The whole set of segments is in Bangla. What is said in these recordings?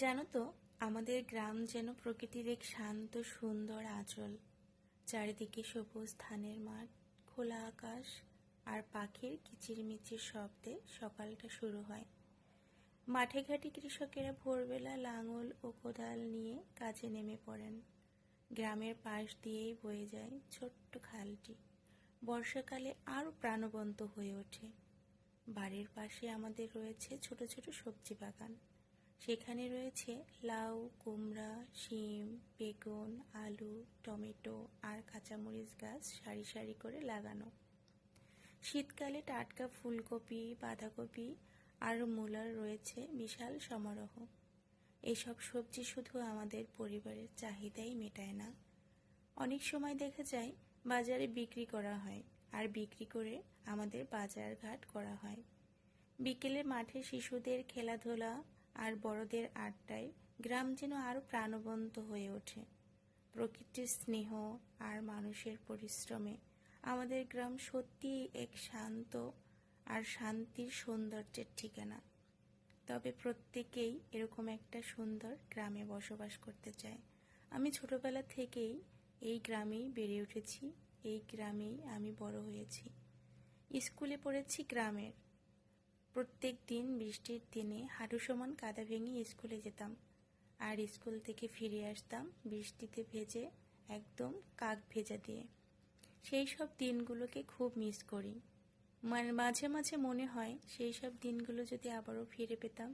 জানো তো, আমাদের গ্রাম যেন প্রকৃতির এক শান্ত সুন্দর আঁচল। চারিদিকে সবুজ ধানের মাঠ, খোলা আকাশ আর পাখির কিচিরমিচির শব্দে সকালটা শুরু হয়। মাঠে ঘাটে কৃষকেরা ভোরবেলা লাঙল ও কোদাল নিয়ে কাজে নেমে পড়েন। গ্রামের পাশ দিয়েই বয়ে যায় ছোট্ট খালটি। বর্ষাকালে আরও প্রাণবন্ত হয়ে ওঠে। বাড়ির পাশে আমাদের রয়েছে ছোট ছোট সবজি বাগান। সেখানে রয়েছে লাউ, কুমড়া, শিম, বেগুন, আলু, টমেটো আর কাঁচামরিচ গাছ সারি সারি করে লাগানো। শীতকালে টাটকা ফুলকপি, বাঁধাকপি আর মূলার রয়েছে বিশাল সমারোহ। এসব সবজি শুধু আমাদের পরিবারের চাহিদাই মেটায় না, অনেক সময় দেখা যায় বাজারে বিক্রি করা হয়, আর বিক্রি করে আমাদের বাজারঘাট করা হয়। বিকেলে মাঠে শিশুদের খেলাধুলা আর বড়দের আড্ডায় গ্রাম যেন আরও প্রাণবন্ত হয়ে ওঠে। প্রকৃতির স্নেহ আর মানুষের পরিশ্রমে আমাদের গ্রাম সত্যিই এক শান্ত আর শান্তির সৌন্দর্যের ঠিকানা। তবে প্রত্যেকেই এরকম একটা সুন্দর গ্রামে বসবাস করতে চায়। আমি ছোটবেলা থেকেই এই গ্রামেই বেড়ে উঠেছি, এই গ্রামেই আমি বড় হয়েছি। স্কুলে পড়েছি গ্রামের। প্রত্যেক দিন বৃষ্টির দিনে হাঁটু সমান কাদা ভেঙে স্কুলে যেতাম, আর স্কুল থেকে ফিরে আসতাম বৃষ্টিতে ভেজে, একদম কাক ভেজা দিয়ে। সেই সব দিনগুলোকে খুব মিস করি। মাঝে মাঝে মনে হয় সেই সব দিনগুলো যদি আবারও ফিরে পেতাম,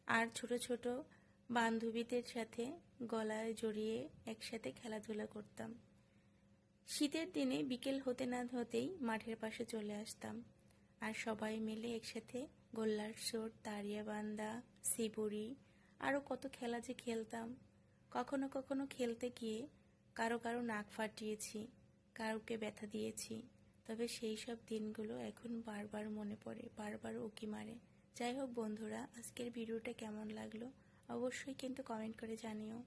আর ছোট ছোট বান্ধবীদের সাথে গলায় জড়িয়ে একসাথে খেলাধুলা করতাম। শীতের দিনে বিকেল হতে না হতেই মাঠের পাশে চলে আসতাম, আর সবাই মিলে একসাথে গোল্লার চোট, দাঁড়িয়াবান্ধা, শিবুরি, আরও কত খেলা যে খেলতাম। কখনো কখনো খেলতে গিয়ে কারো কারো নাক ফাটিয়েছি, কারোকে ব্যথা দিয়েছি। তবে সেই সব দিনগুলো এখন বারবার মনে পড়ে, বারবার উকি মারে। যাই হোক বন্ধুরা, আজকের ভিডিওটা কেমন লাগলো অবশ্যই কিন্তু কমেন্ট করে জানিও।